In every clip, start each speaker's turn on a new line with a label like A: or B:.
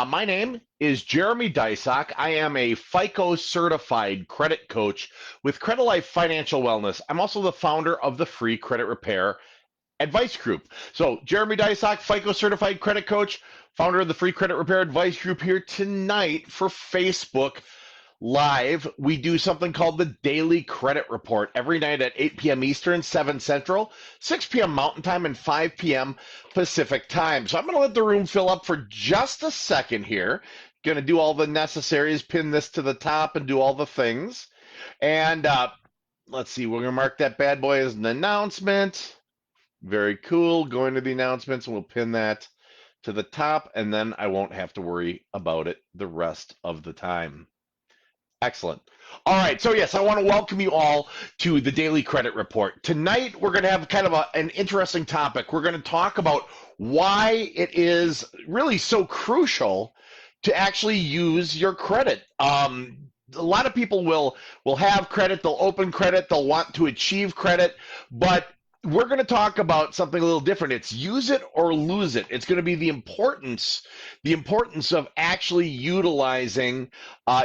A: My name is Jeremy Deysach. I am a FICO certified credit coach with Credit Life Financial Wellness. I'm also the founder of the Free Credit Repair Advice Group. So, Jeremy Deysach, FICO certified credit coach, founder of the Free Credit Repair Advice Group, here tonight for Facebook Live. We do something called the Daily Credit Report every night at 8 p.m. Eastern, 7 Central, 6 p.m. Mountain Time, and 5 p.m. Pacific Time. So I'm going to let the room fill up for just a second here. Going to do all the necessaries, pin this to the top, and do all the things. And let's see, we're going to mark that bad boy as an announcement. Very cool. Going to the announcements, and we'll pin that to the top, and then I won't have to worry about it the rest of the time. Excellent. All right. So, yes, I want to welcome you all to the Daily Credit Report. Tonight, we're going to have kind of an interesting topic. We're going to talk about why it is really so crucial to actually use your credit. A lot of people will have credit, they'll open credit, they'll want to achieve credit, but we're going to talk about something a little different. It's use it or lose it. It's going to be the importance of actually utilizing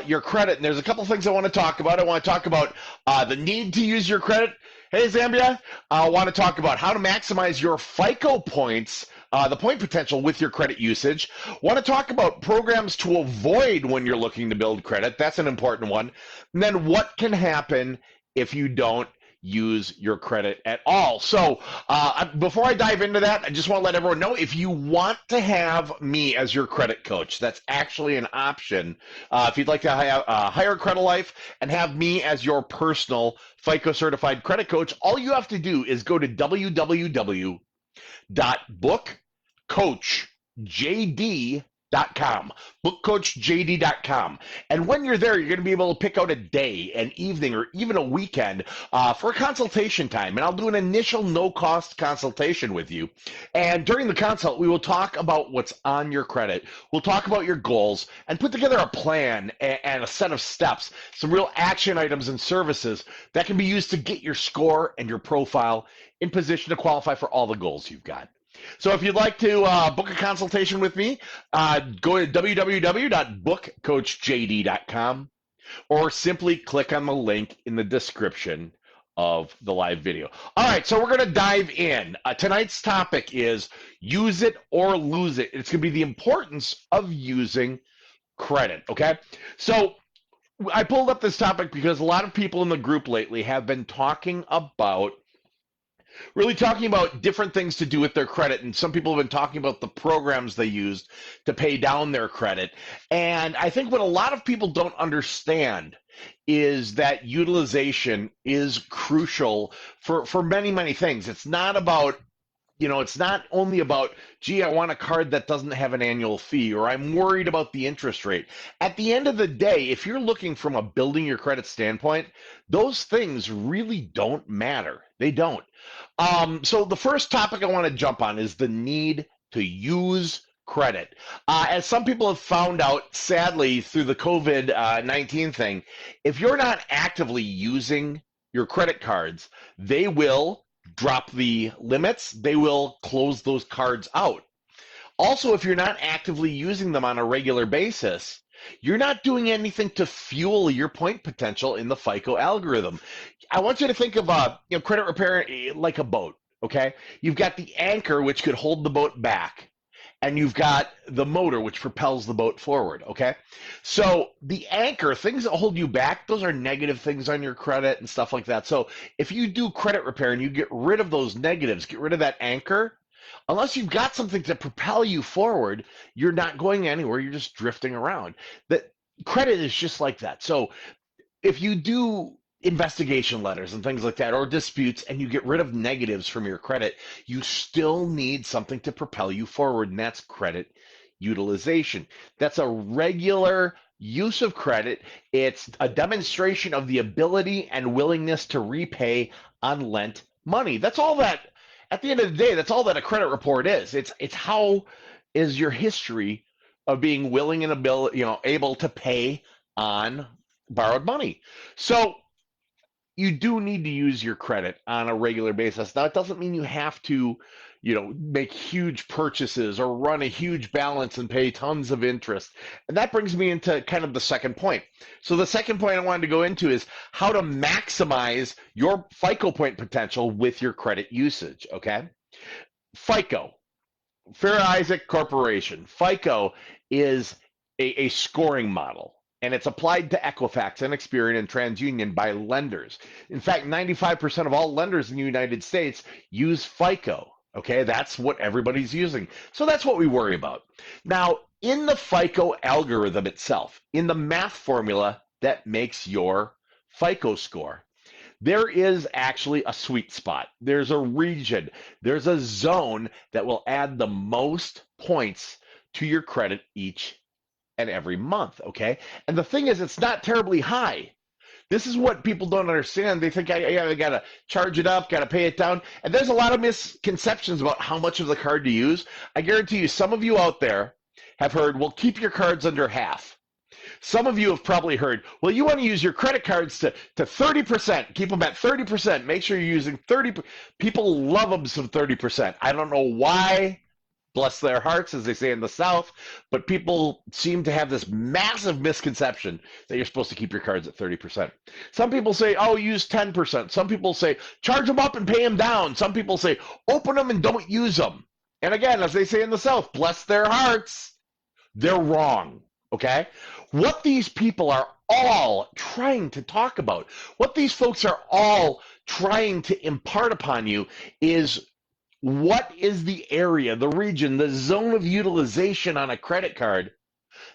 A: your credit. And there's a couple things I want to talk about. I want to talk about the need to use your credit. Hey, Zambia. I want to talk about how to maximize your FICO points, the point potential with your credit usage. Want to talk about programs to avoid when you're looking to build credit. That's an important one. And then what can happen if you don't use your credit at all. So before I dive into that, I just want to let everyone know, if you want to have me as your credit coach, that's actually an option. If you'd like to hire Credit Life and have me as your personal FICO certified credit coach, all you have to do is go to www.bookcoachjd.com, bookcoachjd.com. And when you're there, you're going to be able to pick out a day, an evening, or even a weekend for a consultation time. And I'll do an initial no-cost consultation with you. And during the consult, we will talk about what's on your credit. We'll talk about your goals and put together a plan and a set of steps, some real action items and services that can be used to get your score and your profile in position to qualify for all the goals you've got. So if you'd like to book a consultation with me, go to www.bookcoachjd.com or simply click on the link in the description of the live video. All right, so we're going to dive in. Tonight's topic is use it or lose it. It's going to be the importance of using credit, okay? So I pulled up this topic because a lot of people in the group lately have been talking about different things to do with their credit. And some people have been talking about the programs they used to pay down their credit. And I think what a lot of people don't understand is that utilization is crucial for many, many things. It's not about, it's not only about, gee, I want a card that doesn't have an annual fee, or I'm worried about the interest rate. At the end of the day, if you're looking from a building your credit standpoint, those things really don't matter. They don't. So the first topic I want to jump on is the need to use credit. As some people have found out, sadly, through the COVID-19 thing, if you're not actively using your credit cards, they will drop the limits. They will close those cards out. Also, if you're not actively using them on a regular basis, you're not doing anything to fuel your point potential in the FICO algorithm. I want you to think of credit repair like a boat, okay? You've got the anchor, which could hold the boat back, and you've got the motor, which propels the boat forward, okay? So the anchor, things that hold you back, those are negative things on your credit and stuff like that. So if you do credit repair and you get rid of those negatives, get rid of that anchor, unless you've got something to propel you forward, you're not going anywhere. You're just drifting around. That credit is just like that. So if you do investigation letters and things like that, or disputes, and you get rid of negatives from your credit, you still need something to propel you forward, and that's credit utilization. That's a regular use of credit. It's a demonstration of the ability and willingness to repay on lent money. That's all that, at the end of the day, that's all that a credit report is. It's how is your history of being willing and able to pay on borrowed money. So you do need to use your credit on a regular basis. Now, it doesn't mean you have to, make huge purchases or run a huge balance and pay tons of interest. And that brings me into kind of the second point. So the second point I wanted to go into is how to maximize your FICO point potential with your credit usage, okay? FICO, Fair Isaac Corporation. FICO is a scoring model, and it's applied to Equifax and Experian and TransUnion by lenders. In fact, 95% of all lenders in the United States use FICO. Okay, that's what everybody's using. So that's what we worry about. Now, in the FICO algorithm itself, in the math formula that makes your FICO score, there is actually a sweet spot. There's a region, there's a zone that will add the most points to your credit each and every month, okay? And the thing is, it's not terribly high. This is what people don't understand. They think, I got to charge it up, got to pay it down. And there's a lot of misconceptions about how much of the card to use. I guarantee you, some of you out there have heard, well, keep your cards under half. Some of you have probably heard, well, you want to use your credit cards to 30%. Keep them at 30%. Make sure you're using 30%. People love them some 30%. I don't know why. Bless their hearts, as they say in the South, but people seem to have this massive misconception that you're supposed to keep your cards at 30%. Some people say, oh, use 10%. Some people say, charge them up and pay them down. Some people say, open them and don't use them. And again, as they say in the South, bless their hearts, they're wrong, okay? What these people are all trying to talk about, what these folks are all trying to impart upon you is what is the area, the region, the zone of utilization on a credit card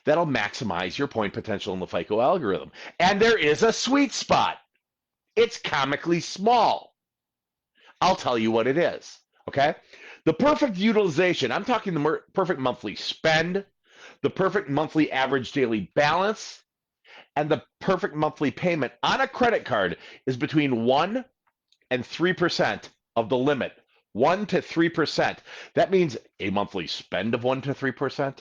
A: that'll maximize your point potential in the FICO algorithm? And there is a sweet spot. It's comically small. I'll tell you what it is, okay? The perfect utilization, I'm talking the perfect monthly spend, the perfect monthly average daily balance, and the perfect monthly payment on a credit card is between 1 and 3% of the limit. 1 to 3%. That means a monthly spend of 1 to 3%,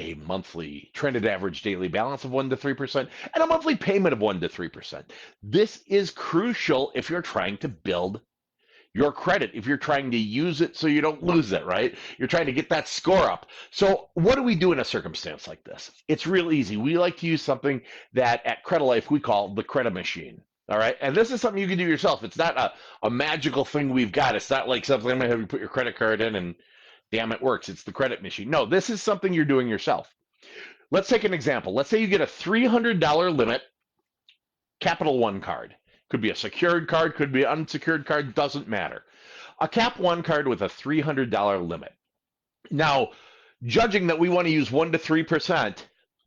A: a monthly trended average daily balance of 1 to 3%, and a monthly payment of 1 to 3%. This is crucial if you're trying to build your credit, if you're trying to use it so you don't lose it, right? You're trying to get that score up. So what do we do in a circumstance like this? It's real easy. We like to use something that at Credit Life we call the credit machine. All right. And this is something you can do yourself. It's not a magical thing we've got. It's not like something I'm going to have you put your credit card in and damn, it works. It's the credit machine. No, this is something you're doing yourself. Let's take an example. Let's say you get a $300 limit Capital One card. Could be a secured card, could be an unsecured card, doesn't matter. A Cap One card with a $300 limit. Now, judging that we want to use 1 to 3%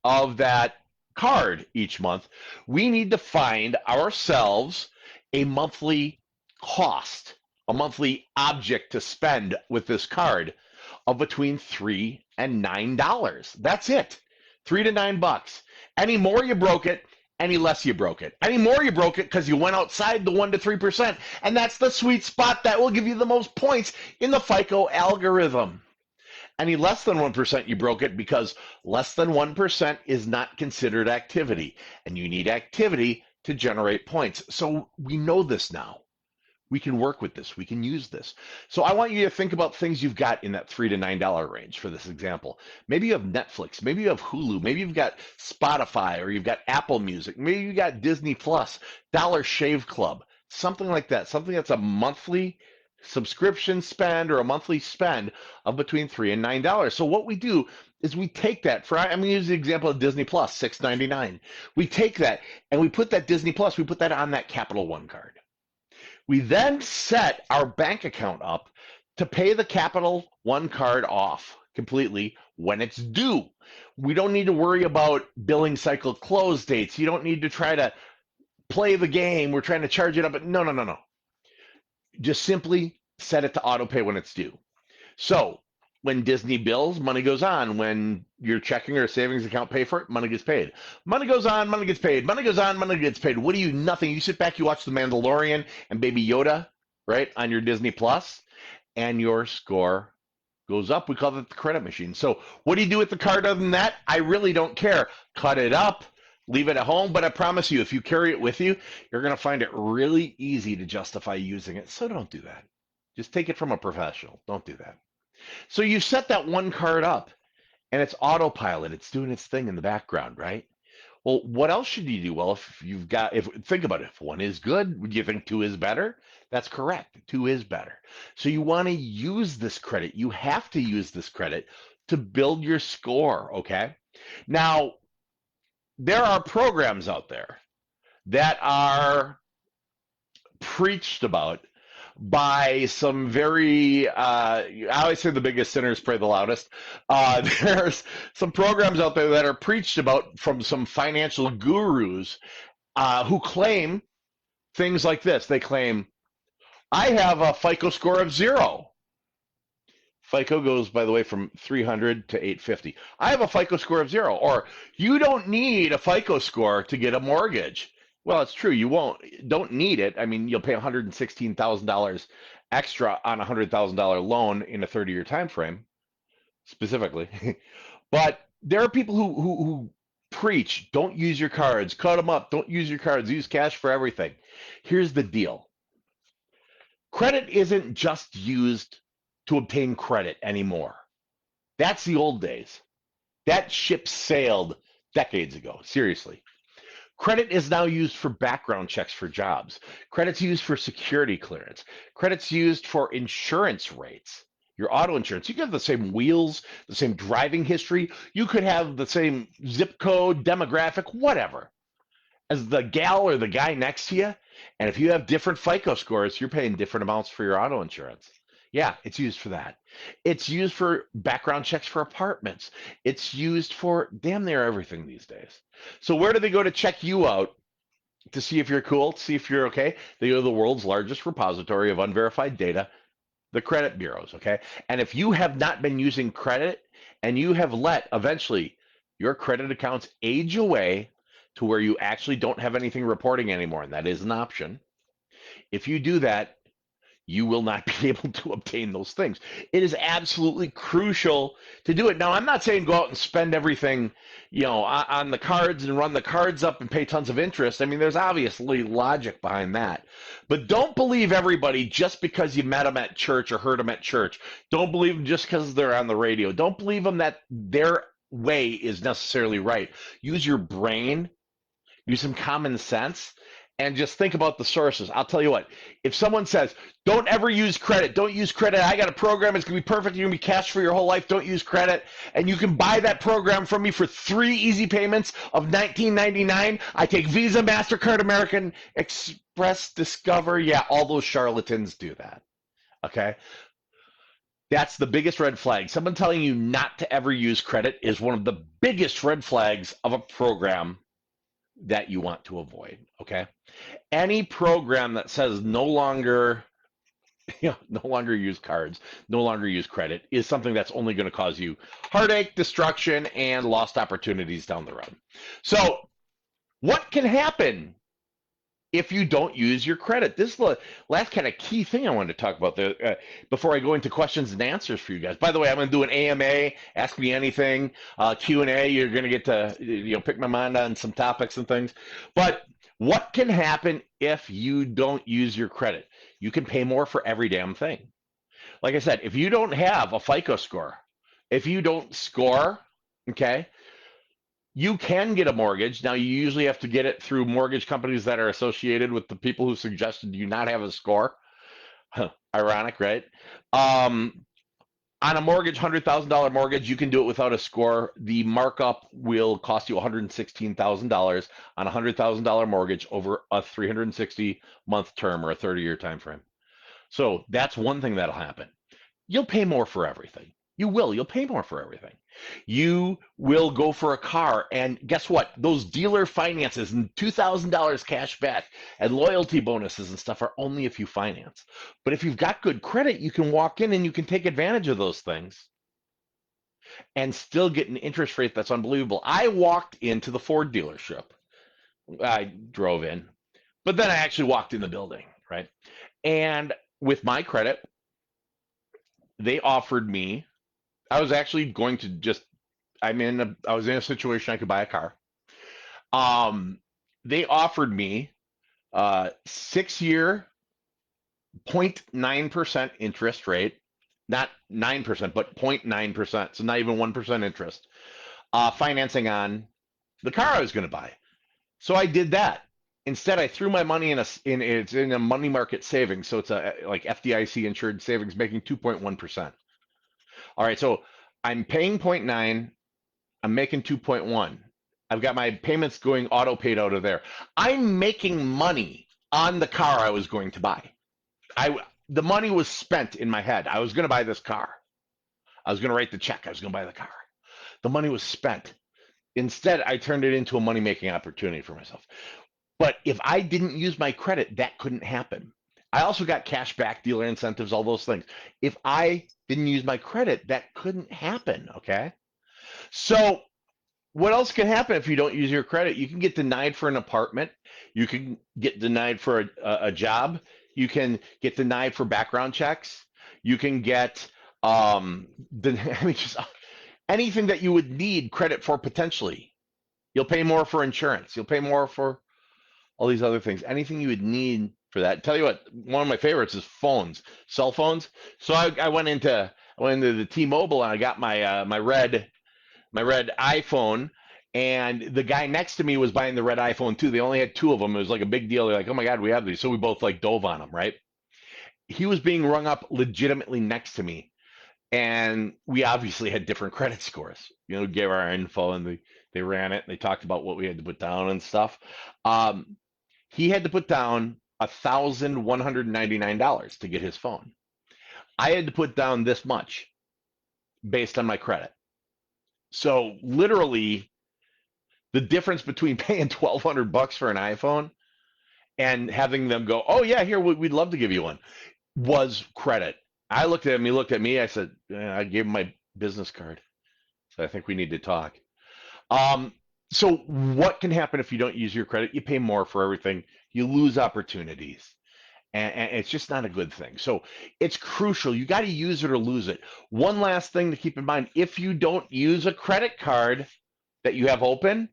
A: of that card each month, we need to find ourselves a monthly cost, a monthly object to spend with this card of between $3 and $9. That's it. $3 to $9. Any more, you broke it. Any less, you broke it. Any more, you broke it because you went outside the 1 to 3%. And that's the sweet spot that will give you the most points in the FICO algorithm. Any less than 1%, you broke it because less than 1% is not considered activity. And you need activity to generate points. So we know this now. We can work with this. We can use this. So I want you to think about things you've got in that $3 to $9 range for this example. Maybe you have Netflix. Maybe you have Hulu. Maybe you've got Spotify, or you've got Apple Music. Maybe you got Disney Plus, Dollar Shave Club, something like that. Something that's a monthly subscription spend or a monthly spend of between $3 and $9. So what we do is we take that I'm going to use the example of Disney Plus, $6.99. We take that and we put that Disney Plus, we put that on that Capital One card. We then set our bank account up to pay the Capital One card off completely when it's due. We don't need to worry about billing cycle close dates. You don't need to try to play the game. We're trying to charge it up. No. Just simply set it to auto pay when it's due. So when Disney bills, money goes on. When your checking or savings account pay for it, money gets paid. Money goes on, money gets paid. Money goes on, money gets paid. What do you? Nothing. You sit back, you watch The Mandalorian and Baby Yoda, right, on your Disney Plus, and your score goes up. We call that the credit machine. So what do you do with the card other than that? I really don't care. Cut it up, Leave it at home, but I promise you, if you carry it with you, you're going to find it really easy to justify using it. So don't do that. Just take it from a professional. Don't do that. So you set that one card up and it's autopilot. It's doing its thing in the background, right? Well, what else should you do? Well, if think about it, if one is good, would you think two is better? That's correct. Two is better. So you want to use this credit. You have to use this credit to build your score, okay? Now, there are programs out there that are preached about by some very I always say the biggest sinners pray the loudest. There's some programs out there that are preached about from some financial gurus who claim things like this. They claim, I have a FICO score of 0. FICO goes, by the way, from 300 to 850. I have a FICO score of 0. Or you don't need a FICO score to get a mortgage. Well, it's true. You don't need it. I mean, you'll pay $116,000 extra on a $100,000 loan in a 30-year time frame, specifically. But there are people who preach, don't use your cards, cut them up, don't use your cards, use cash for everything. Here's the deal. Credit isn't just used to obtain credit anymore. That's the old days. That ship sailed decades ago, seriously. Credit is now used for background checks for jobs. Credit's used for security clearance. Credit's used for insurance rates. Your auto insurance. You can have the same wheels, the same driving history. You could have the same zip code, demographic, whatever, as the gal or the guy next to you. And if you have different FICO scores, you're paying different amounts for your auto insurance. Yeah, it's used for that. It's used for background checks for apartments. It's used for damn near everything these days. So where do they go to check you out to see if you're cool, to see if you're okay? They go to the world's largest repository of unverified data, the credit bureaus, okay? And if you have not been using credit and you have let eventually your credit accounts age away to where you actually don't have anything reporting anymore, and that is an option. If you do that, you will not be able to obtain those things. It is absolutely crucial to do it. Now, I'm not saying go out and spend everything, on the cards and run the cards up and pay tons of interest. I mean, there's obviously logic behind that. But don't believe everybody just because you met them at church or heard them at church. Don't believe them just because they're on the radio. Don't believe them that their way is necessarily right. Use your brain, use some common sense, and just think about the sources. I'll tell you what, if someone says, don't ever use credit, don't use credit, I got a program, it's going to be perfect, you're going to be cash for your whole life, don't use credit, and you can buy that program from me for 3 easy payments of $19.99. I take Visa, MasterCard, American Express, Discover. Yeah, all those charlatans do that. Okay? That's the biggest red flag. Someone telling you not to ever use credit is one of the biggest red flags of a program that you want to avoid, okay? Any program that says no longer use cards, no longer use credit is something that's only going to cause you heartache, destruction, and lost opportunities down the road. So what can happen if you don't use your credit? This is the last kind of key thing I wanted to talk about there, before I go into questions and answers for you guys. By the way, I'm going to do an AMA, Ask Me Anything, Q&A. You're going to get to pick my mind on some topics and things. But what can happen if you don't use your credit? You can pay more for every damn thing. Like I said, if you don't have a FICO score, if you don't score, okay, you can get a mortgage. Now, you usually have to get it through mortgage companies that are associated with the people who suggested you not have a score. Huh, ironic, right? On a mortgage, $100,000 mortgage, you can do it without a score. The markup will cost you $116,000 on a $100,000 mortgage over a 360-month term or a 30-year time frame. So that's one thing that'll happen. You'll pay more for everything. You will. You'll pay more for everything. You will go for a car, and guess what? Those dealer finances and $2,000 cash back and loyalty bonuses and stuff are only if you finance. But if you've got good credit, you can walk in and you can take advantage of those things and still get an interest rate that's unbelievable. I walked into the Ford dealership. I drove in, but then I actually walked in the building, right? And with my credit, they offered me, I was actually going to just, I was in a situation I could buy a car. Um, they offered me 6 year 0.9% interest rate, not 9%, but 0.9%. So not even 1% interest, financing on the car I was going to buy. So I did that. Instead, I threw my money in a money market savings. So it's a like FDIC insured savings making 2.1%. All right, so I'm paying zero point 0.9, I'm making 2.1. I've got my payments going auto paid out of there. I'm making money on the car I was going to buy. I the money was spent in my head. I was going to buy this car. I was going to write the check. I was going to buy the car. The money was spent. Instead, I turned it into a money making opportunity for myself. But if I didn't use my credit, that couldn't happen. I also got cash back, dealer incentives, all those things. If I didn't use my credit, that couldn't happen. Okay. So what else can happen if you don't use your credit? You can get denied for an apartment. You can get denied for a job. You can get denied for background checks. You can get I mean, just anything that you would need credit for potentially. You'll pay more for insurance. You'll pay more for all these other things. Anything you would need for that. Tell you what, one of my favorites is phones, cell phones. So I went into the T-Mobile and I got my red iPhone, and the guy next to me was buying the red iPhone too. They only had two of them. It was like a big deal. They're like, "Oh my God, we have these!" So we both like dove on them, right? He was being rung up legitimately next to me, and we obviously had different credit scores. Gave our info, and they ran it. And they talked about what we had to put down and stuff. Um, he had to put down $1,199 to get his phone. I had to put down this much based on my credit. So literally, the difference between paying 1,200 bucks for an iPhone and having them go, "Oh yeah, here we'd love to give you one," was credit. I looked at him, he looked at me. I said, I gave him my business card, so I think we need to talk. Um, so what can happen if you don't use your credit? You pay more for everything. You lose opportunities, and it's just not a good thing. So it's crucial. You got to use it or lose it. One last thing to keep in mind: if you don't use a credit card that you have open,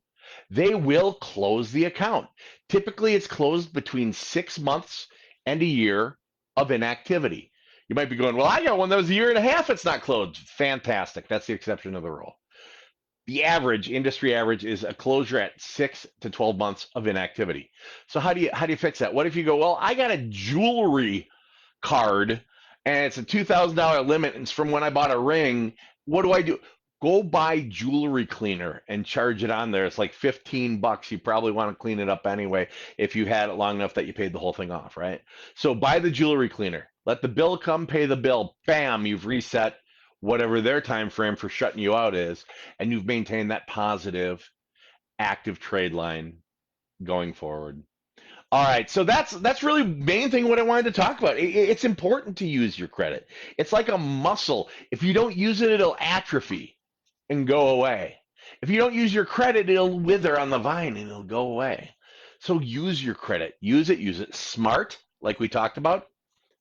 A: they will close the account. Typically, it's closed between 6 months and a year of inactivity. You might be going, "Well, I got one that was a year and a half, it's not closed." Fantastic. That's the exception of the rule. The industry average, is a closure at 6 to 12 months of inactivity. So how do you fix that? What if you go, "Well, I got a jewelry card and it's a $2,000 limit and it's from when I bought a ring. What do I do?" Go buy jewelry cleaner and charge it on there. It's like 15 bucks. You probably want to clean it up anyway if you had it long enough that you paid the whole thing off, right? So buy the jewelry cleaner. Let the bill come, pay the bill. Bam, you've reset whatever their time frame for shutting you out is, and you've maintained that positive active trade line going forward. All right, so that's really main thing what I wanted to talk about. It's important to use your credit. It's like a muscle. If you don't use it, it'll atrophy and go away. If you don't use your credit, it'll wither on the vine and it'll go away. So use your credit. Use it smart, like we talked about,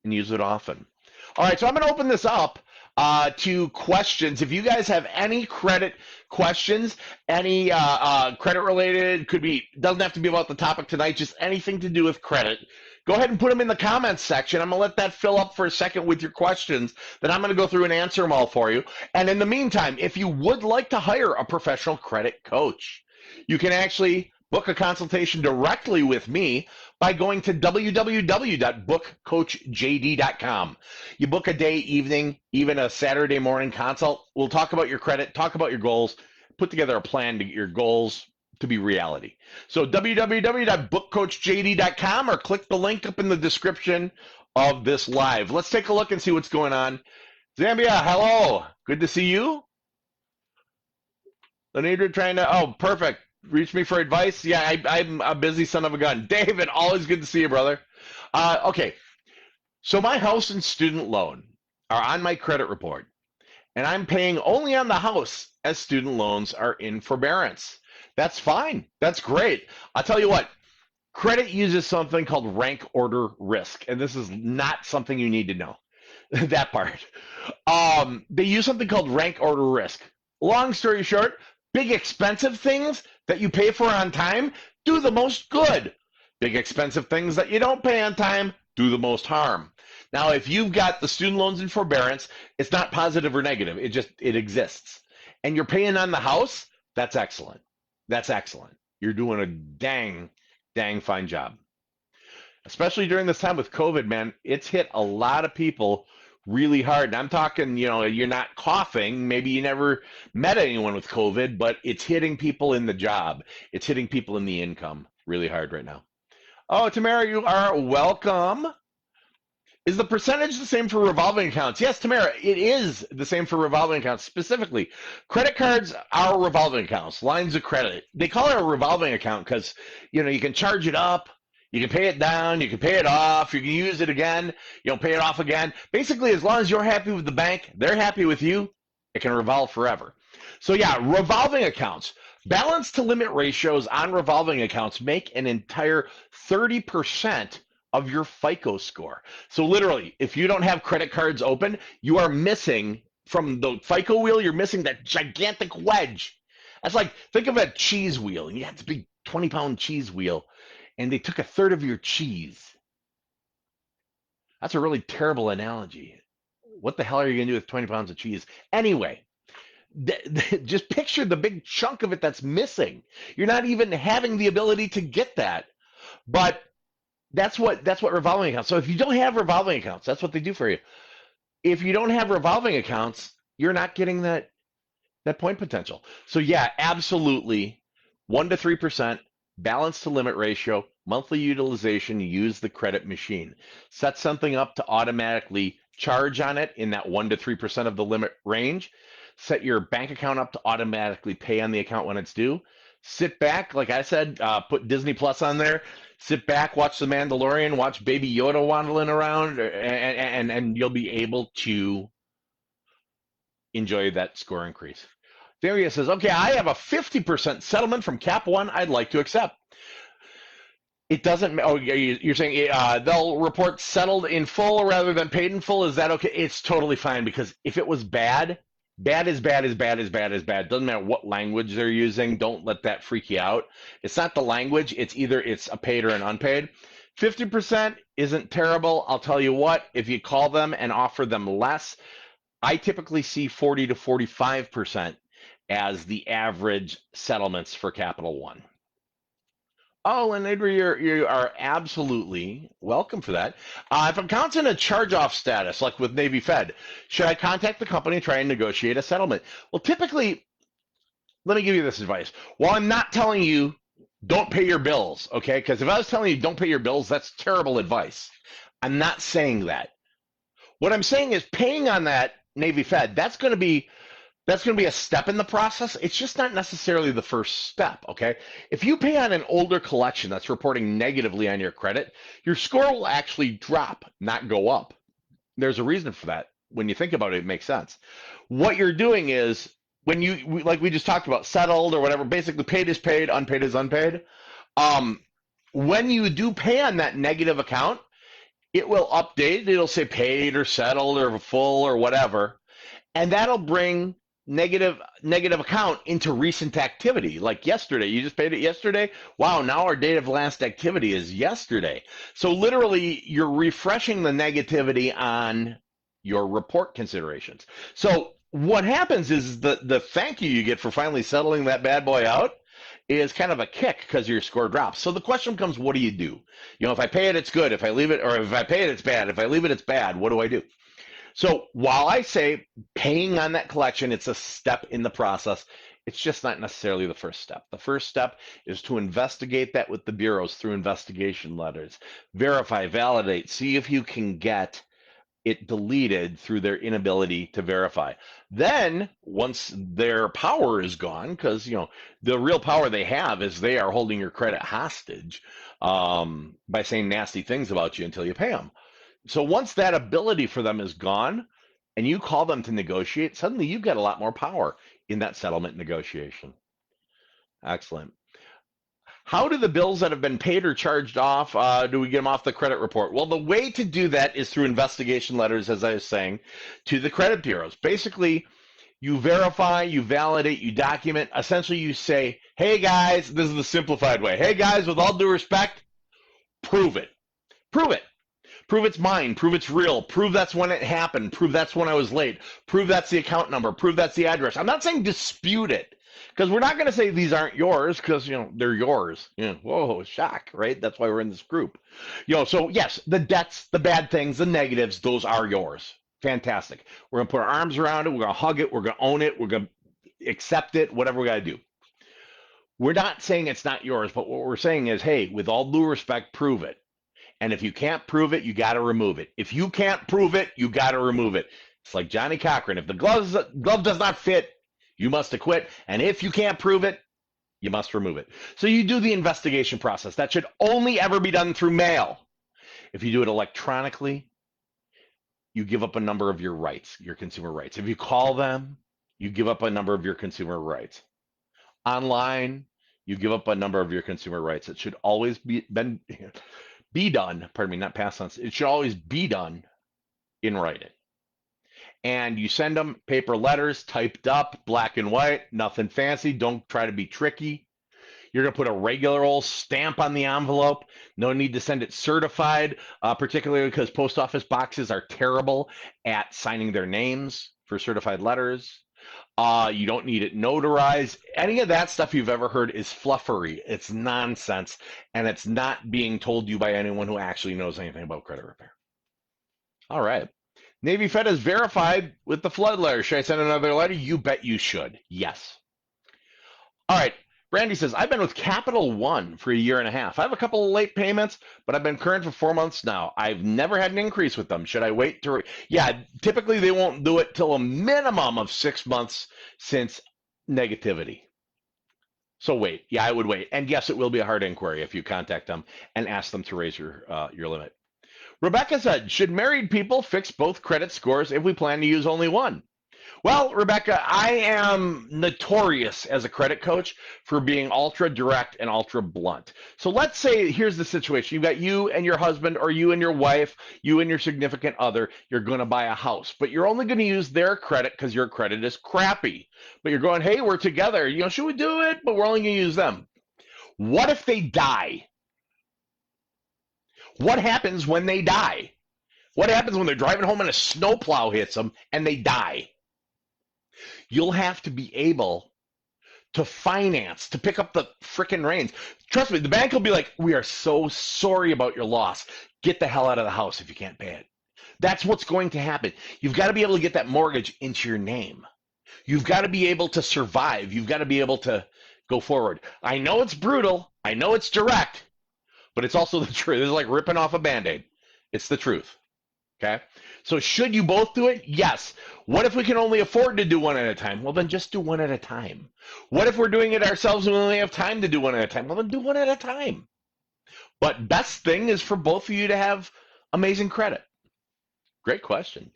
A: and use it often. All right, so I'm going to open this up to questions. If you guys have any credit questions, any credit related, doesn't have to be about the topic tonight, just anything to do with credit, go ahead and put them in the comments section. I'm going to let that fill up for a second with your questions. Then I'm going to go through and answer them all for you. And in the meantime, if you would like to hire a professional credit coach, you can actually book a consultation directly with me by going to www.bookcoachjd.com. You book a day, evening, even a Saturday morning consult. We'll talk about your credit, talk about your goals, put together a plan to get your goals to be reality. So www.bookcoachjd.com, or click the link up in the description of this live. Let's take a look and see what's going on. Zambia, hello. Good to see you. Lenidra oh, perfect. Reach me for advice. Yeah, I'm a busy son of a gun. David, always good to see you, brother. Okay, so my house and student loan are on my credit report, and I'm paying only on the house as student loans are in forbearance. That's fine. That's great. I'll tell you what, credit uses something called rank order risk, and this is not something you need to know, that part. They use something called rank order risk. Long story short, big expensive things, that you pay for on time do the most good. Big expensive things that you don't pay on time do the most harm. Now, if you've got the student loans in forbearance, it's not positive or negative. It exists. And you're paying on the house, that's excellent. That's excellent. You're doing a dang fine job. Especially during this time with COVID, man, it's hit a lot of people really hard. And I'm talking, you're not coughing. Maybe you never met anyone with COVID, but it's hitting people in the job. It's hitting people in the income really hard right now. Oh, Tamara, you are welcome. Is the percentage the same for revolving accounts? Yes, Tamara, it is the same for revolving accounts. Specifically, credit cards are revolving accounts, lines of credit. They call it a revolving account because, you can charge it up, you can pay it down, you can pay it off, you can use it again, pay it off again. Basically, as long as you're happy with the bank, they're happy with you, it can revolve forever. So yeah, revolving accounts. Balance to limit ratios on revolving accounts make an entire 30% of your FICO score. So literally, if you don't have credit cards open, you are missing from the FICO wheel, you're missing that gigantic wedge. That's like, think of a cheese wheel, and you have this big 20-pound cheese wheel, and they took a third of your cheese. That's a really terrible analogy. What the hell are you going to do with 20 pounds of cheese? Anyway, just picture the big chunk of it that's missing. You're not even having the ability to get that. But that's what revolving accounts. So if you don't have revolving accounts, that's what they do for you. If you don't have revolving accounts, you're not getting that point potential. So yeah, absolutely, 1 to 3%, balance to limit ratio, monthly utilization, use the credit machine. Set something up to automatically charge on it in that 1 to 3% of the limit range. Set your bank account up to automatically pay on the account when it's due. Sit back, like I said, put Disney Plus on there. Sit back, watch The Mandalorian, watch Baby Yoda waddling around, and you'll be able to enjoy that score increase. Darius says, okay, I have a 50% settlement from Cap One I'd like to accept. It doesn't, you're saying they'll report settled in full rather than paid in full. Is that okay? It's totally fine, because if it was bad is bad is bad is bad is bad. Doesn't matter what language they're using. Don't let that freak you out. It's not the language. It's either it's a paid or an unpaid. 50% isn't terrible. I'll tell you what, if you call them and offer them less, I typically see 40 to 45% as the average settlements for Capital One. Oh, and Adria, you are absolutely welcome for that. If account's in a charge-off status, like with Navy Fed, should I contact the company and try and negotiate a settlement? Well, typically, let me give you this advice. While I'm not telling you don't pay your bills, okay? Because if I was telling you don't pay your bills, that's terrible advice. I'm not saying that. What I'm saying is paying on that Navy Fed, that's going to be a step in the process. It's just not necessarily the first step, okay? If you pay on an older collection that's reporting negatively on your credit, your score will actually drop, not go up. There's a reason for that. When you think about it, it makes sense. What you're doing is, when like we just talked about, settled or whatever, basically paid is paid, unpaid is unpaid. When you do pay on that negative account, it will update. It'll say paid or settled or full or whatever, and that'll bring negative account into recent activity. Like yesterday, you just paid it yesterday. Wow, now our date of last activity is yesterday. So literally, you're refreshing the negativity on your report considerations. So what happens is the thank you get for finally settling that bad boy out is kind of a kick because your score drops. So the question becomes, what do? If I pay it, it's good. If I leave it, or if I pay it, it's bad. If I leave it, it's bad. What do I do? So while I say paying on that collection, it's a step in the process, it's just not necessarily the first step. The first step is to investigate that with the bureaus through investigation letters. Verify, validate, see if you can get it deleted through their inability to verify. Then, once their power is gone, because the real power they have is they are holding your credit hostage by saying nasty things about you until you pay them. So once that ability for them is gone and you call them to negotiate, suddenly you've got a lot more power in that settlement negotiation. Excellent. How do the bills that have been paid or charged off, do we get them off the credit report? Well, the way to do that is through investigation letters, as I was saying, to the credit bureaus. Basically, You verify, you validate, you document. Essentially, you say, hey guys, this is the simplified way. Hey guys, with all due respect, prove it. Prove it. Prove it's mine. Prove it's real. Prove that's when it happened. Prove that's when I was late. Prove that's the account number. Prove that's the address. I'm not saying dispute it because we're not going to say these aren't yours because they're yours. Whoa, shock, right? That's why we're in this group. So yes, the debts, the bad things, the negatives, those are yours. Fantastic. We're going to put our arms around it. We're going to hug it. We're going to own it. We're going to accept it. Whatever we got to do. We're not saying it's not yours, but what we're saying is, hey, with all due respect, prove it. And if you can't prove it, you got to remove it. If you can't prove it, you got to remove it. It's like Johnny Cochran. If the glove does not fit, you must acquit. And if you can't prove it, you must remove it. So you do the investigation process. That should only ever be done through mail. If you do it electronically, you give up a number of your rights, your consumer rights. If you call them, you give up a number of your consumer rights. Online, you give up a number of your consumer rights. It should always be done, pardon me, not past tense. It should always be done in writing. And you send them paper letters, typed up, black and white, nothing fancy. Don't try to be tricky. You're going to put a regular old stamp on the envelope. No need to send it certified, particularly because post office boxes are terrible at signing their names for certified letters. You don't need it notarized. Any of that stuff you've ever heard is fluffery. It's nonsense, and it's not being told you by anyone who actually knows anything about credit repair. All right. Navy Fed is verified with the flood letter. Should I send another letter? You bet you should. Yes. All right. Brandy says, I've been with Capital One for a year and a half. I have a couple of late payments, but I've been current for 4 months now. I've never had an increase with them. Should I wait to? Yeah, typically they won't do it till a minimum of 6 months since negativity. So wait. Yeah, I would wait. And yes, it will be a hard inquiry if you contact them and ask them to raise your limit. Rebecca said, should married people fix both credit scores if we plan to use only one? Well, Rebecca, I am notorious as a credit coach for being ultra direct and ultra blunt. So let's say here's the situation. You've got you and your husband, or you and your wife, you and your significant other, you're going to buy a house, but you're only going to use their credit because your credit is crappy. But you're going, hey, we're together. Should we do it? But we're only going to use them. What if they die? What happens when they die? What happens when they're driving home and a snowplow hits them and they die? You'll have to be able to finance, to pick up the frickin' reins. Trust me, the bank will be like, we are so sorry about your loss. Get the hell out of the house if you can't pay it. That's what's going to happen. You've got to be able to get that mortgage into your name. You've got to be able to survive. You've got to be able to go forward. I know it's brutal. I know it's direct, but it's also the truth. It's like ripping off a Band-Aid. It's the truth. Okay? So should you both do it? Yes. What if we can only afford to do one at a time? Well, then just do one at a time. What if we're doing it ourselves and we only have time to do one at a time? Well, then do one at a time. But best thing is for both of you to have amazing credit. Great question.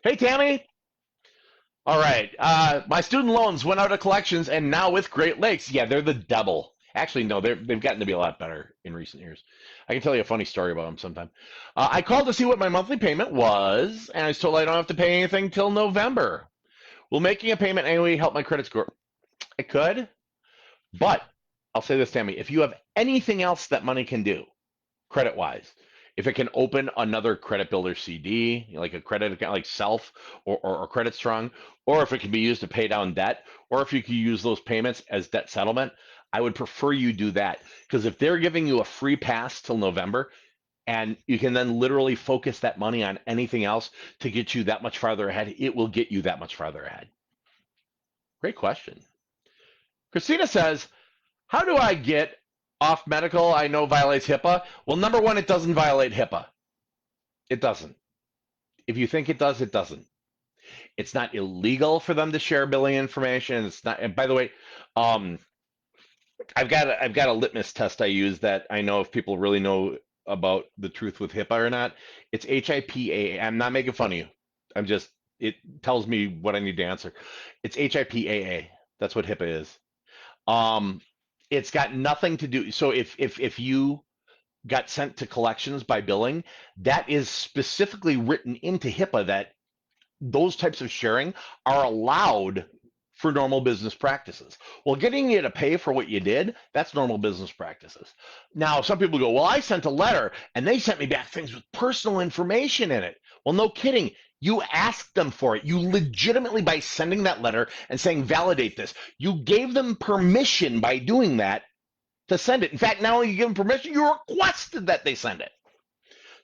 A: Hey, Tammy. All right. My student loans went out of collections and now with Great Lakes. Yeah, they're the devil. Actually, no, they've gotten to be a lot better in recent years. I can tell you a funny story about them sometime. I called to see what my monthly payment was, and I was told I don't have to pay anything till November. Will making a payment annually help my credit score? It could, but I'll say this, Tammy. If you have anything else that money can do, credit-wise, if it can open another credit builder CD, like a credit account like Self or Credit Strong, or if it can be used to pay down debt, or if you can use those payments as debt settlement, I would prefer you do that, because if they're giving you a free pass till November and you can then literally focus that money on anything else to get you that much farther ahead, it will get you that much farther ahead. Great question. Christina says, how do I get off medical I know violates HIPAA? Well, number one, it doesn't violate HIPAA. It doesn't. If you think it does, it doesn't. It's not illegal for them to share billing information. It's not, and by the way, I've got a litmus test I use that I know if people really know about the truth with HIPAA or not. It's HIPAA. I'm not making fun of you. It tells me what I need to answer. It's HIPAA. That's what HIPAA is. It's got nothing to do. So if you got sent to collections by billing, that is specifically written into HIPAA that those types of sharing are allowed for normal business practices. Well, getting you to pay for what you did, that's normal business practices. Now, some people go, well, I sent a letter and they sent me back things with personal information in it. Well, no kidding. You asked them for it. You legitimately, by sending that letter and saying, validate this, you gave them permission by doing that to send it. In fact, not only you give them permission, you requested that they send it.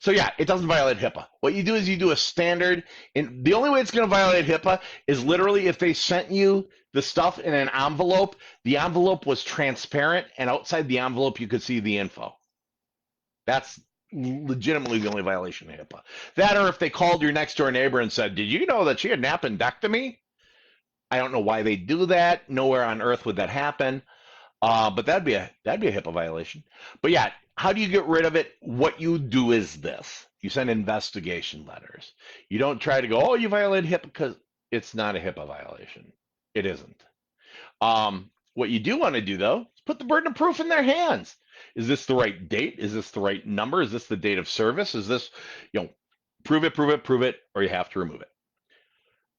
A: So yeah, it doesn't violate HIPAA. What you do is you do a standard, and the only way it's going to violate HIPAA is literally if they sent you the stuff in an envelope, the envelope was transparent, and outside the envelope you could see the info. That's legitimately the only violation of HIPAA. That, or if they called your next door neighbor and said, "Did you know that she had an appendectomy?" I don't know why they do that. Nowhere on earth would that happen. But that'd be a HIPAA violation. But yeah, how do you get rid of it? What you do is this: you send investigation letters. You don't try to go, oh, you violated HIPAA, because it's not a HIPAA violation. It isn't. What you do want to do though is put the burden of proof in their hands. Is this the right date? Is this the right number? Is this the date of service? Is this, prove it, prove it, prove it, or you have to remove it.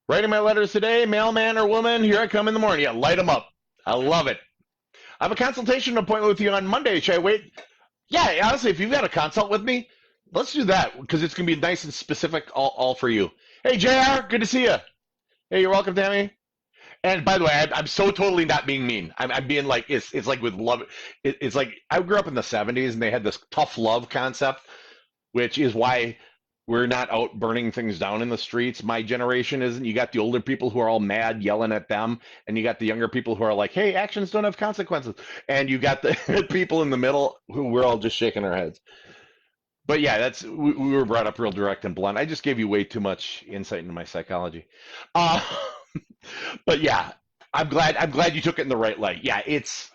A: Writing my letters today, mailman or woman, here I come in the morning. Yeah, light them up. I love it. I have a consultation appointment with you on Monday. Should I wait? Yeah, honestly, if you've got a consult with me, let's do that because it's going to be nice and specific all for you. Hey, JR, good to see you. Hey, you're welcome, Tammy. And by the way, I'm so totally not being mean. I'm being like, it's like with love. It's like I grew up in the 70s and they had this tough love concept, which is why we're not out burning things down in the streets. My generation isn't. You got the older people who are all mad yelling at them, and you got the younger people who are like, hey, actions don't have consequences. And you got the people in the middle who we're all just shaking our heads. But yeah, we were brought up real direct and blunt. I just gave you way too much insight into my psychology. Uh, but yeah, I'm glad you took it in the right light. Yeah, it's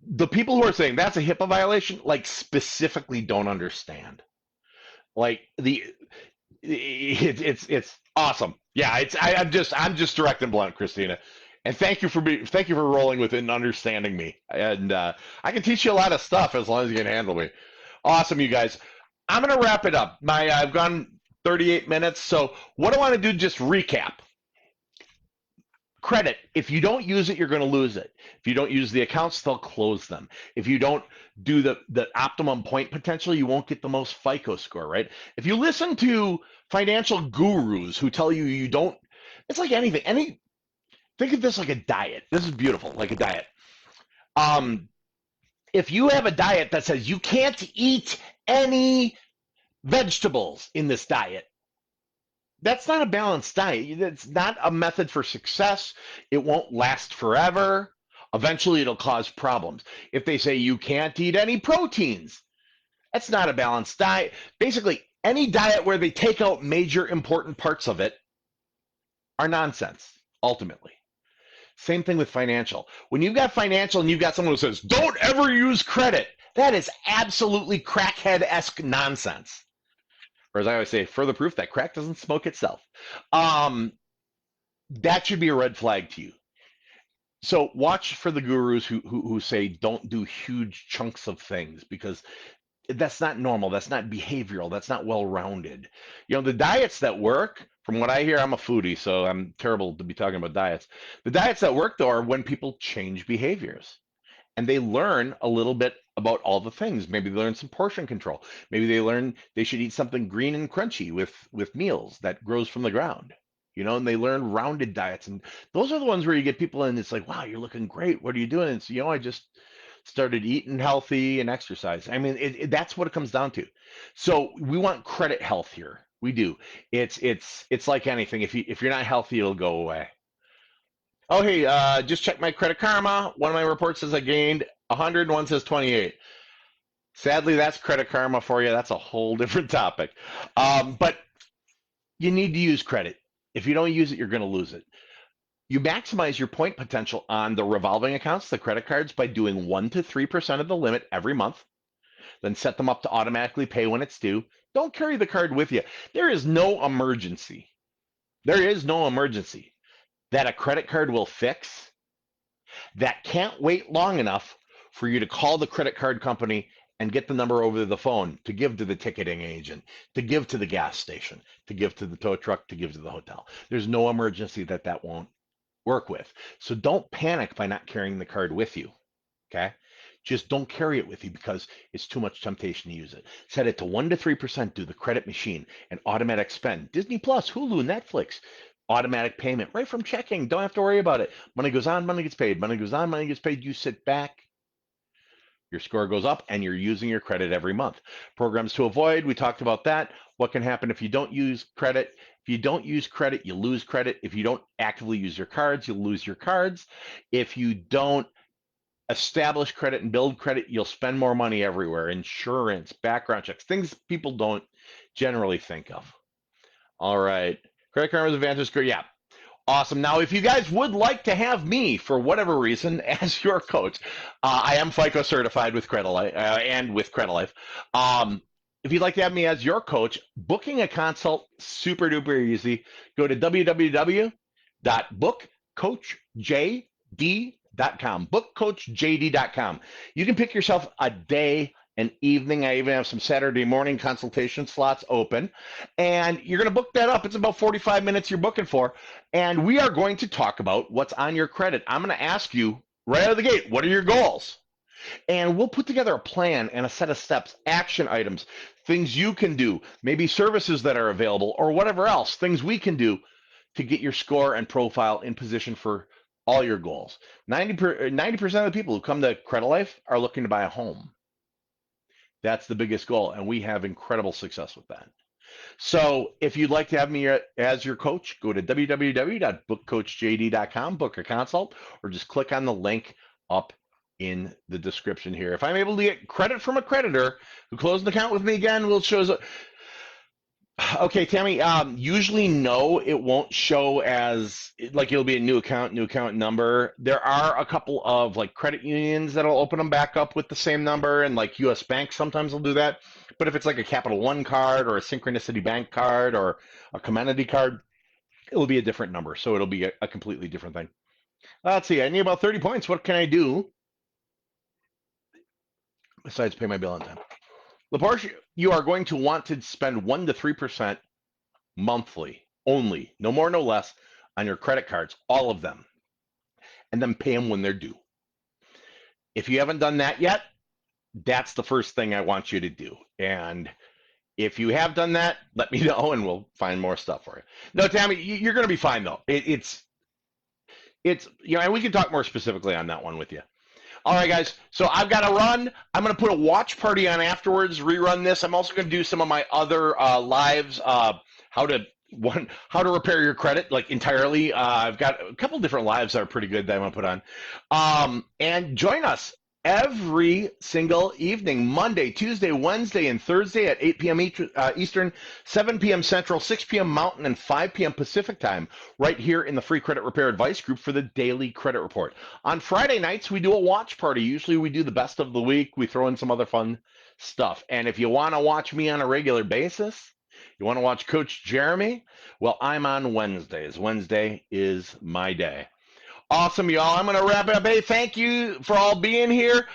A: the people who are saying that's a HIPAA violation, like specifically don't understand. Like it's awesome. Yeah, I'm just direct and blunt, Christina. And thank you for rolling with it and understanding me. And I can teach you a lot of stuff as long as you can handle me. Awesome, you guys. I'm gonna wrap it up. I've gone 38 minutes. So what I want to do, just recap. Credit, if you don't use it, you're going to lose it. If you don't use the accounts, they'll close them. If you don't do the optimum point potential, you won't get the most FICO score, right? If you listen to financial gurus who tell you you don't, it's like anything. Think of this like a diet. This is beautiful, like a diet. If you have a diet that says you can't eat any vegetables in this diet, that's not a balanced diet. It's not a method for success. It won't last forever. Eventually, it'll cause problems. If they say you can't eat any proteins, that's not a balanced diet. Basically, any diet where they take out major important parts of it are nonsense, ultimately. Same thing with financial. When you've got financial and you've got someone who says, don't ever use credit, that is absolutely crackhead-esque nonsense. Or as I always say, further proof that crack doesn't smoke itself. That should be a red flag to you. So watch for the gurus who say don't do huge chunks of things because that's not normal. That's not behavioral. That's not well-rounded. The diets that work, from what I hear, I'm a foodie, so I'm terrible to be talking about diets. The diets that work, though, are when people change behaviors and they learn a little bit about all the things. Maybe they learn some portion control. Maybe they learn they should eat something green and crunchy with meals that grows from the ground. And they learn rounded diets. And those are the ones where you get people and it's like, wow, you're looking great. What are you doing? And it's, I just started eating healthy and exercise. I mean, that's what it comes down to. So we want credit health here. We do. It's like anything. If you're not healthy, it'll go away. Oh, hey, just check my Credit Karma. One of my reports says I gained 100, one says 28. Sadly, that's Credit Karma for you. That's a whole different topic. But you need to use credit. If you don't use it, you're going to lose it. You maximize your point potential on the revolving accounts, the credit cards, by doing 1 to 3% of the limit every month. Then set them up to automatically pay when it's due. Don't carry the card with you. There is no emergency. There is no emergency that a credit card will fix that can't wait long enough for you to call the credit card company and get the number over the phone to give to the ticketing agent, to give to the gas station, to give to the tow truck, to give to the hotel. There's no emergency that won't work with. So don't panic by not carrying the card with you. Okay. Just don't carry it with you because it's too much temptation to use it. Set it to 1 to 3%, do the credit machine and automatic spend. Disney Plus, Hulu, Netflix, automatic payment right from checking. Don't have to worry about it. Money goes on, money gets paid. Money goes on, money gets paid. You sit back, your score goes up, and you're using your credit every month. Programs to avoid, we talked about that. What can happen if you don't use credit? If you don't use credit, you lose credit. If you don't actively use your cards, you'll lose your cards. If you don't establish credit and build credit, you'll spend more money everywhere. Insurance, background checks, things people don't generally think of. All right. Credit Karma's Advantage Score. Yeah. Awesome. Now, if you guys would like to have me, for whatever reason, as your coach, I am FICO certified with Credit Life and with Credit Life. If you'd like to have me as your coach, booking a consult, super duper easy. Go to www.bookcoachjd.com. Bookcoachjd.com. You can pick yourself a day, an evening. I even have some Saturday morning consultation slots open. And you're going to book that up. It's about 45 minutes you're booking for. And we are going to talk about what's on your credit. I'm going to ask you right out of the gate, what are your goals? And we'll put together a plan and a set of steps, action items, things you can do, maybe services that are available or whatever else, things we can do to get your score and profile in position for all your goals. 90% of the people who come to Credit Life are looking to buy a home. That's the biggest goal, and we have incredible success with that. So if you'd like to have me as your coach, go to www.bookcoachjd.com, book a consult, or just click on the link up in the description here. If I'm able to get credit from a creditor who closed an account with me again, will show us. Okay, Tammy, usually no, it won't show as, like, it'll be a new account number. There are a couple of like credit unions that'll open them back up with the same number, and like US Bank sometimes will do that. But if it's like a Capital One card or a Synchronicity Bank card or a Comenity card, it'll be a different number. So it'll be a completely different thing. Let's see, I need about 30 points. What can I do besides pay my bill on time? LaPortia, you are going to want to spend 1 to 3% monthly only, no more, no less, on your credit cards, all of them, and then pay them when they're due. If you haven't done that yet, that's the first thing I want you to do. And if you have done that, let me know and we'll find more stuff for you. No, Tammy, you're going to be fine though. It's and we can talk more specifically on that one with you. All right, guys, so I've got to run. I'm going to put a watch party on afterwards, rerun this. I'm also going to do some of my other lives, how to repair your credit, like entirely. I've got a couple different lives that are pretty good that I'm going to put on. And join us every single evening, Monday, Tuesday, Wednesday, and Thursday at 8 p.m. Eastern, 7 p.m. Central, 6 p.m. Mountain, and 5 p.m. Pacific time, right here in the Free Credit Repair Advice Group for the daily credit report. On Friday nights, we do a watch party. Usually we do the best of the week. We throw in some other fun stuff. And if you want to watch me on a regular basis, you want to watch Coach Jeremy, well, I'm on Wednesdays. Wednesday is my day. Awesome, y'all. I'm going to wrap it up. Hey, thank you for all being here.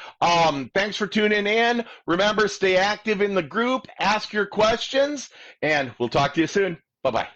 A: Thanks for tuning in. Remember, stay active in the group, ask your questions, and we'll talk to you soon. Bye-bye.